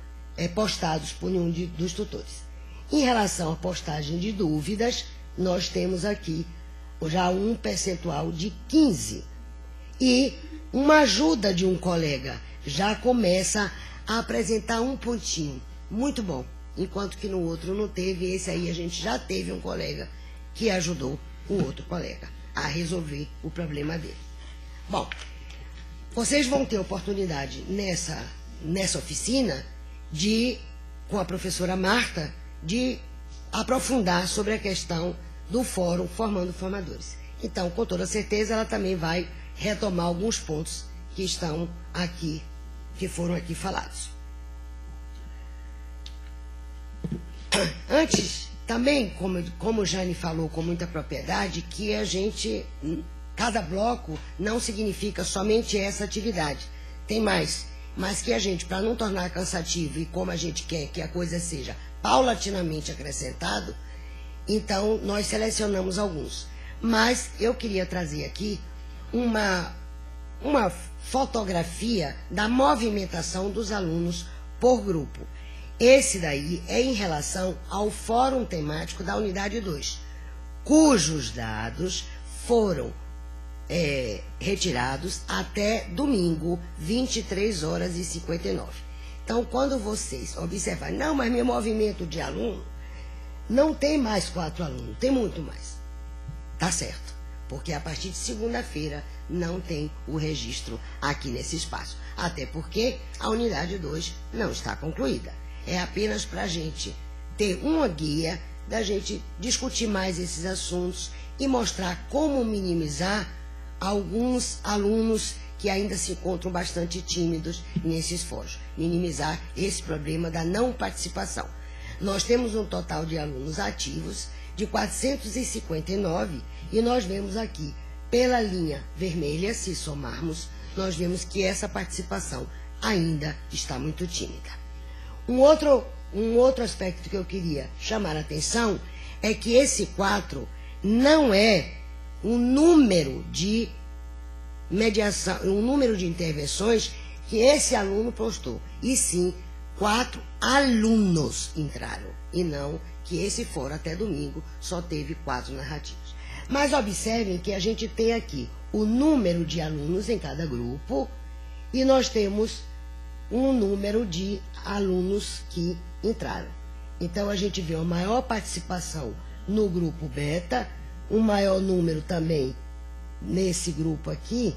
postados por nenhum dos tutores. Em relação à postagem de dúvidas, nós temos aqui já um percentual de 15. E uma ajuda de um colega já começa a apresentar um pontinho. Muito bom. Enquanto que no outro não teve, esse aí a gente já teve um colega que ajudou o outro colega a resolver o problema dele. Bom, vocês vão ter oportunidade nessa oficina com a professora Marta, de aprofundar sobre a questão do fórum Formando Formadores. Então, com toda certeza, ela também vai retomar alguns pontos que estão aqui, que foram aqui falados. Antes, também, como Jane falou com muita propriedade, que cada bloco não significa somente essa atividade. Tem mais, mas que a gente, para não tornar cansativo e como a gente quer que a coisa seja paulatinamente acrescentado, então nós selecionamos alguns. Mas eu queria trazer aqui uma fotografia da movimentação dos alunos por grupo. Esse daí é em relação ao fórum temático da unidade 2, cujos dados foram retirados até domingo, 23h59. Então, quando vocês observarem, não, mas meu movimento de aluno não tem mais 4 alunos, tem muito mais. Tá certo, porque a partir de segunda-feira não tem o registro aqui nesse espaço. Até porque a unidade 2 não está concluída. É apenas para a gente ter uma guia, da gente discutir mais esses assuntos e mostrar como minimizar alguns alunos que ainda se encontram bastante tímidos nesses fóruns. Minimizar esse problema da não participação. Nós temos um total de alunos ativos de 459 e nós vemos aqui, pela linha vermelha, se somarmos, nós vemos que essa participação ainda está muito tímida. Um outro aspecto que eu queria chamar a atenção é que esse 4 não é um número de mediação, um número de intervenções que esse aluno postou, e sim 4 alunos entraram, e não que esse fórum até domingo só teve 4 narrativas. Mas observem que a gente tem aqui o número de alunos em cada grupo e nós temos um número de alunos que entraram. Então, a gente vê uma maior participação no grupo beta, um maior número também nesse grupo aqui,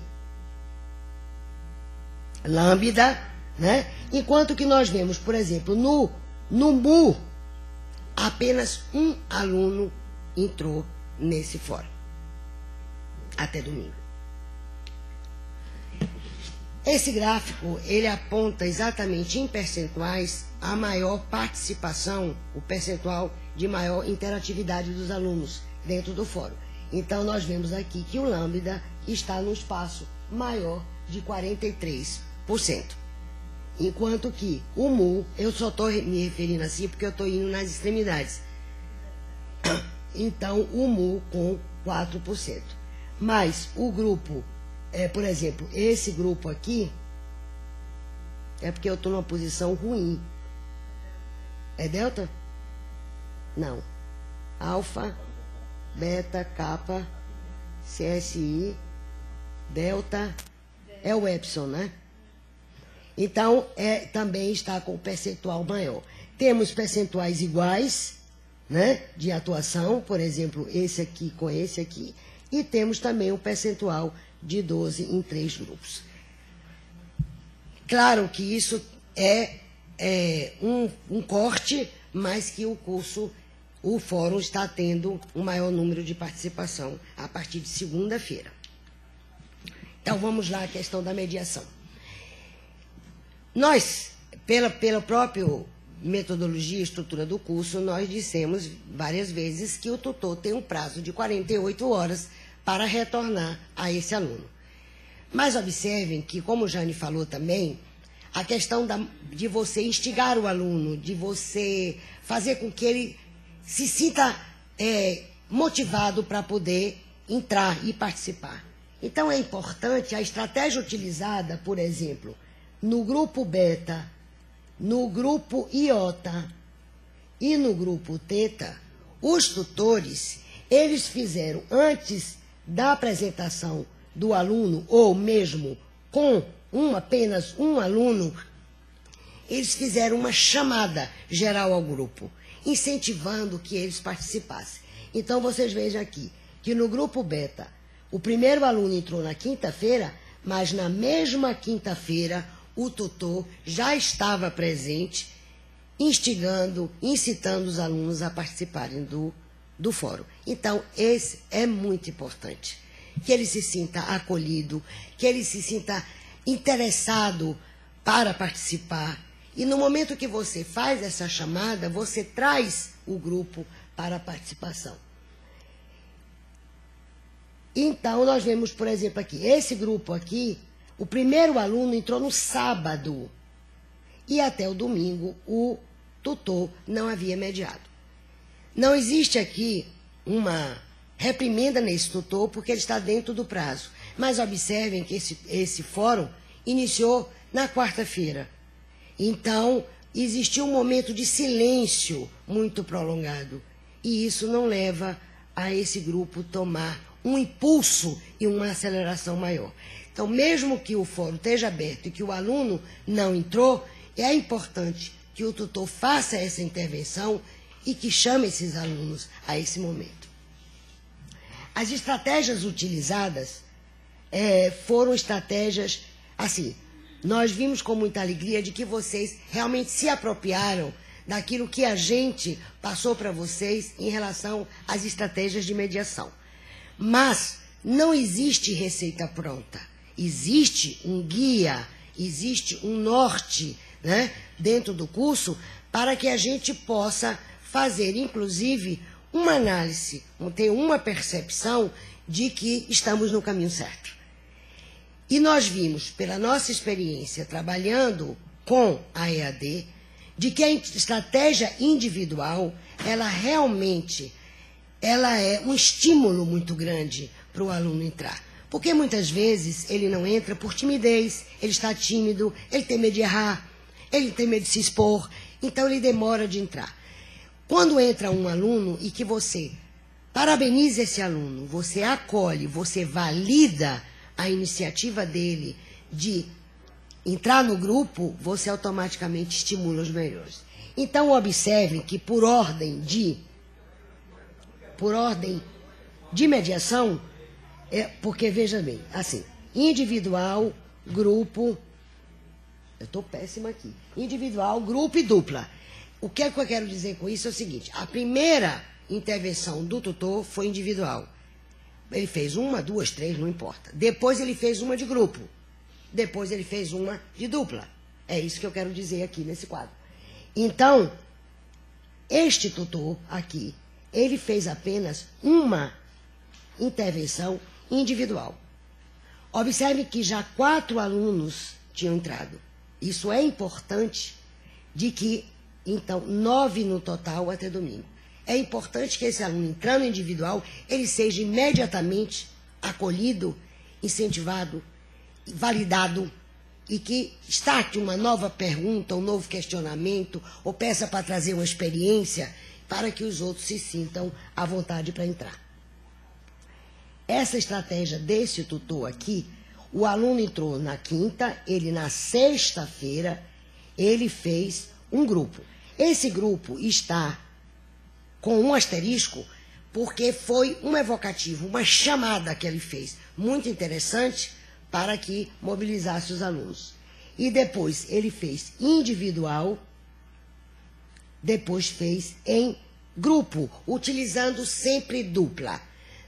lambda, né? Enquanto que nós vemos, por exemplo, no MU, apenas um aluno entrou nesse fórum, até domingo. Esse gráfico, ele aponta exatamente em percentuais a maior participação, o percentual de maior interatividade dos alunos dentro do fórum. Então, nós vemos aqui que o lambda está no espaço maior de 43%. Enquanto que o mu, eu só estou me referindo assim porque eu estou indo nas extremidades. Então, o mu com 4%. Mas o grupo, por exemplo, esse grupo aqui, é porque eu estou numa posição ruim. É delta? Não. Alfa. beta, kappa, CSI, delta, é o epsilon, né? Então, também está com percentual maior. Temos percentuais iguais, né, de atuação, por exemplo, esse aqui com esse aqui, e temos também um percentual de 12 em 3 grupos. Claro que isso é um corte, mas que o fórum está tendo um maior número de participação a partir de segunda-feira. Então, vamos lá à questão da mediação. Nós, pela própria metodologia e estrutura do curso, nós dissemos várias vezes que o tutor tem um prazo de 48 horas para retornar a esse aluno. Mas observem que, como o Jane falou também, a questão de você instigar o aluno, de você fazer com que ele se sinta motivado para poder entrar e participar. Então, é importante a estratégia utilizada, por exemplo, no grupo beta, no grupo iota e no grupo teta, os tutores, eles fizeram, antes da apresentação do aluno, ou mesmo com apenas um aluno, eles fizeram uma chamada geral ao grupo, incentivando que eles participassem. Então, vocês vejam aqui, que no grupo beta, o primeiro aluno entrou na quinta-feira, mas na mesma quinta-feira, o tutor já estava presente, instigando, incitando os alunos a participarem do fórum. Então, esse é muito importante. Que ele se sinta acolhido, que ele se sinta interessado para participar. E no momento que você faz essa chamada, você traz o grupo para a participação. Então, nós vemos, por exemplo, aqui, esse grupo aqui, o primeiro aluno entrou no sábado e até o domingo o tutor não havia mediado. Não existe aqui uma reprimenda nesse tutor porque ele está dentro do prazo. Mas observem que esse fórum iniciou na quarta-feira. Então, existiu um momento de silêncio muito prolongado. E isso não leva a esse grupo tomar um impulso e uma aceleração maior. Então, mesmo que o fórum esteja aberto e que o aluno não entrou, é importante que o tutor faça essa intervenção e que chame esses alunos a esse momento. As estratégias utilizadas foram estratégias, assim, nós vimos com muita alegria de que vocês realmente se apropriaram daquilo que a gente passou para vocês em relação às estratégias de mediação. Mas não existe receita pronta. Existe um guia, existe um norte, né, dentro do curso para que a gente possa fazer, inclusive, uma análise, ter uma percepção de que estamos no caminho certo. E nós vimos, pela nossa experiência trabalhando com a EAD, de que a estratégia individual, ela realmente é um estímulo muito grande para o aluno entrar. Porque muitas vezes ele não entra por timidez, ele está tímido, ele tem medo de errar, ele tem medo de se expor, então ele demora de entrar. Quando entra um aluno e que você parabeniza esse aluno, você acolhe, você valida a iniciativa dele de entrar no grupo, você automaticamente estimula os melhores. Então, observem que por ordem de mediação, porque, veja bem, assim, individual, grupo, eu estou péssima aqui, individual, grupo e dupla. O que é que eu quero dizer com isso é o seguinte, a primeira intervenção do tutor foi individual. Ele fez uma, duas, três, não importa. Depois ele fez uma de grupo. Depois ele fez uma de dupla. É isso que eu quero dizer aqui nesse quadro. Então, este tutor aqui, ele fez apenas uma intervenção individual. Observe que já 4 alunos tinham entrado. Isso é importante de que, então, 9 no total até domingo. É importante que esse aluno, entrando individual, ele seja imediatamente acolhido, incentivado, validado, e que starte uma nova pergunta, um novo questionamento, ou peça para trazer uma experiência, para que os outros se sintam à vontade para entrar. essa estratégia desse tutor aqui, o aluno entrou na quinta, ele na sexta-feira, ele fez um grupo. Esse grupo está com um asterisco, porque foi um evocativo, uma chamada que ele fez, muito interessante, para que mobilizasse os alunos. E depois ele fez individual, depois fez em grupo, utilizando sempre dupla.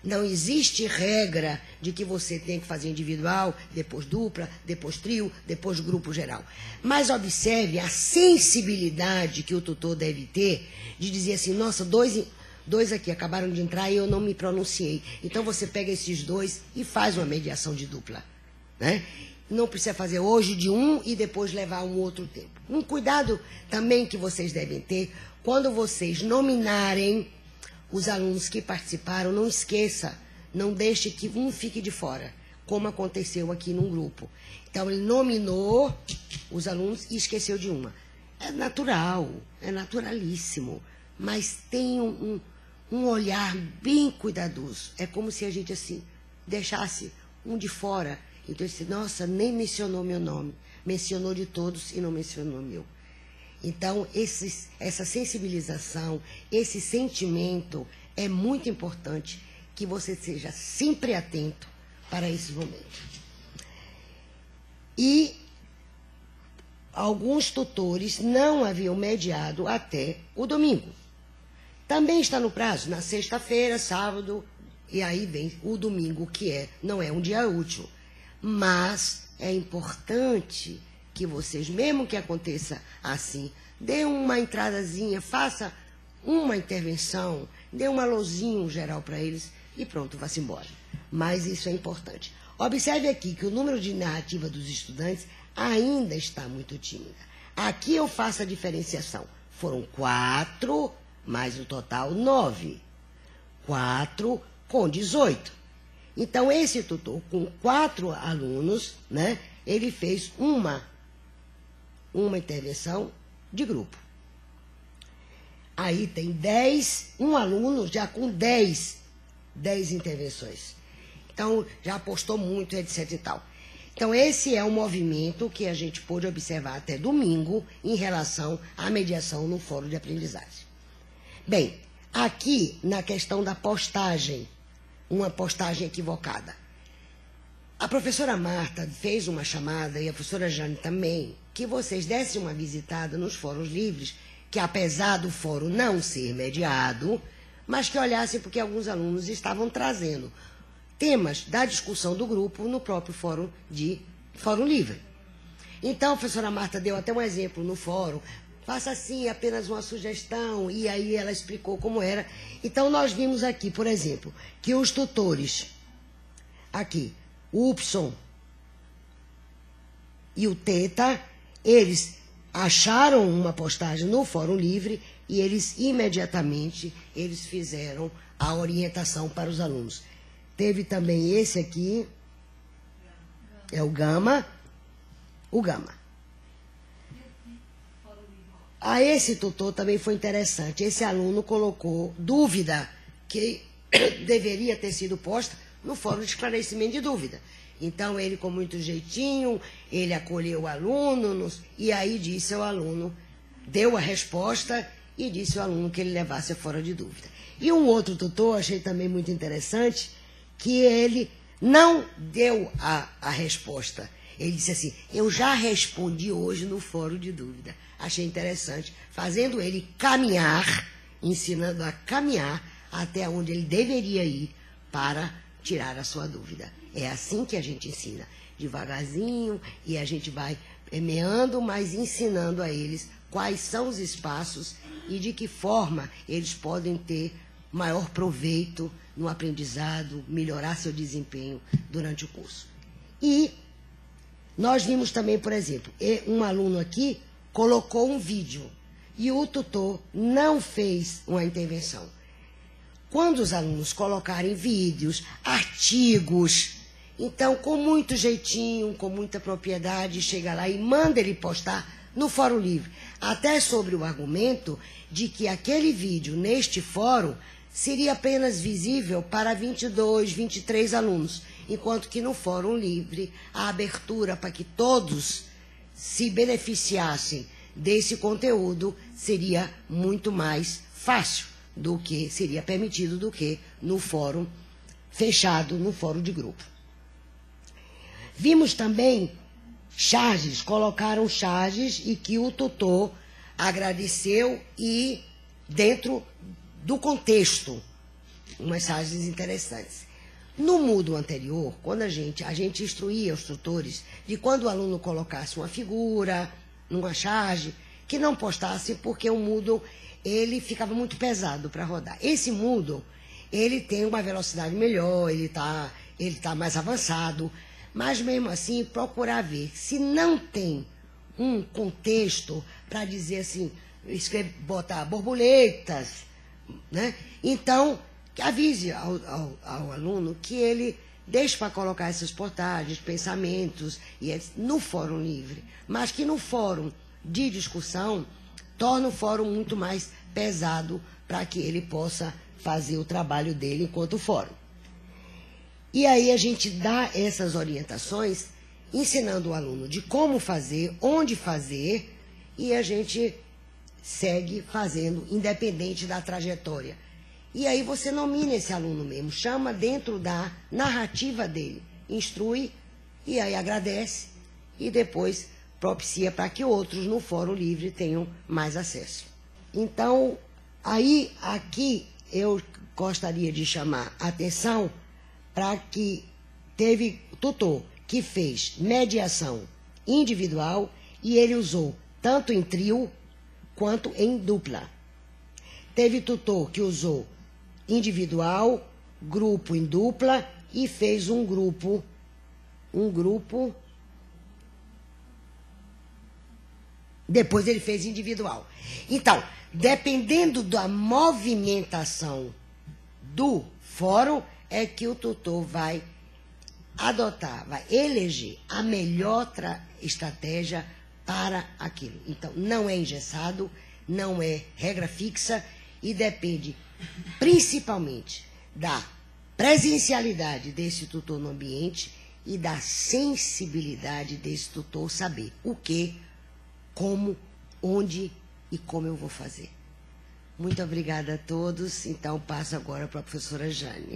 Não existe regra de que você tem que fazer individual, depois dupla, depois trio, depois grupo geral. Mas observe a sensibilidade que o tutor deve ter de dizer assim, nossa, dois aqui acabaram de entrar e eu não me pronunciei. Então você pega esses dois e faz uma mediação de dupla, né? Não precisa fazer hoje de um e depois levar um outro tempo. Um cuidado também que vocês devem ter, quando vocês nominarem os alunos que participaram, não esqueça, não deixe que um fique de fora, como aconteceu aqui num grupo. Então, ele nominou os alunos e esqueceu de uma. É natural, é naturalíssimo, mas tem um olhar bem cuidadoso. É como se a gente, assim, deixasse um de fora. Então, ele disse, nossa, nem mencionou meu nome, mencionou de todos e não mencionou meu. Então, essa sensibilização, esse sentimento, é muito importante que você seja sempre atento para esses momentos. E alguns tutores não haviam mediado até o domingo. Também está no prazo, na sexta-feira, sábado, e aí vem o domingo, que não é um dia útil. Mas é importante que vocês, mesmo que aconteça assim, dê uma entradazinha, faça uma intervenção, dê um alôzinho geral para eles e pronto, vá-se embora. Mas isso é importante. Observe aqui que o número de narrativa dos estudantes ainda está muito tímida. Aqui eu faço a diferenciação. Foram 4, mais o total 9. 4 com 18. Então, esse tutor, com 4 alunos, né, ele fez uma intervenção de grupo. Aí tem 10, um aluno já com 10 intervenções. Então, já apostou muito, etc e tal. Então, esse é um movimento que a gente pôde observar até domingo em relação à mediação no fórum de aprendizagem. Bem, aqui na questão da postagem, uma postagem equivocada. A professora Marta fez uma chamada, e a professora Jane também, que vocês dessem uma visitada nos fóruns livres, que apesar do fórum não ser mediado, mas que olhassem porque alguns alunos estavam trazendo temas da discussão do grupo no próprio fórum livre. Então, a professora Marta deu até um exemplo no fórum, faça assim, apenas uma sugestão, e aí ela explicou como era. Então, nós vimos aqui, por exemplo, que os tutores, aqui, o Upson e o Teta, eles acharam uma postagem no Fórum Livre e eles imediatamente fizeram a orientação para os alunos. Teve também esse aqui, é o Gama. A esse tutor também foi interessante. Esse aluno colocou dúvida que deveria ter sido posta no fórum de esclarecimento de dúvida. Então, ele, com muito jeitinho, ele acolheu o aluno e aí disse ao aluno, deu a resposta e disse ao aluno que ele levasse fora de dúvida. E um outro tutor, achei também muito interessante, que ele não deu a resposta. Ele disse assim, eu já respondi hoje no fórum de dúvida. Achei interessante, fazendo ele caminhar, ensinando a caminhar até onde ele deveria ir para tirar a sua dúvida. É assim que a gente ensina, devagarzinho, e a gente vai permeando, mas ensinando a eles quais são os espaços e de que forma eles podem ter maior proveito no aprendizado, melhorar seu desempenho durante o curso. E nós vimos também, por exemplo, um aluno aqui colocou um vídeo e o tutor não fez uma intervenção. Quando os alunos colocarem vídeos, artigos, então, com muito jeitinho, com muita propriedade, chega lá e manda ele postar no Fórum Livre, até sobre o argumento de que aquele vídeo neste fórum seria apenas visível para 22, 23 alunos, enquanto que no Fórum Livre a abertura para que todos se beneficiassem desse conteúdo seria muito mais fácil do que seria permitido do que no fórum fechado, no fórum de grupo. Vimos também charges, colocaram charges e que o tutor agradeceu e dentro do contexto, umas charges interessantes. No Moodle anterior, quando a gente instruía os tutores de quando o aluno colocasse uma figura, numa charge, que não postasse porque o Moodle ele ficava muito pesado para rodar. Esse Moodle, ele tem uma velocidade melhor, ele tá mais avançado, mas mesmo assim procurar ver se não tem um contexto para dizer assim, botar borboletas, né? Então, avise ao aluno que ele deixe para colocar essas postagens, pensamentos no Fórum Livre, mas que no fórum de discussão torna o fórum muito mais pesado para que ele possa fazer o trabalho dele enquanto fórum. E aí a gente dá essas orientações, ensinando o aluno de como fazer, onde fazer, e a gente segue fazendo, independente da trajetória. E aí você nomina esse aluno mesmo, chama dentro da narrativa dele, instrui, e aí agradece, e depois propicia para que outros no Fórum Livre tenham mais acesso. Então, aí, aqui, eu gostaria de chamar a atenção para que teve tutor que fez mediação individual e ele usou tanto em trio quanto em dupla. Teve tutor que usou individual, grupo em dupla e fez um grupo depois ele fez individual. Então, dependendo da movimentação do fórum, é que o tutor vai adotar, vai eleger a melhor estratégia para aquilo. Então, não é engessado, não é regra fixa e depende principalmente da presencialidade desse tutor no ambiente e da sensibilidade desse tutor saber o que, como, onde e como eu vou fazer. Muito obrigada a todos. Então, passo agora para a professora Jane.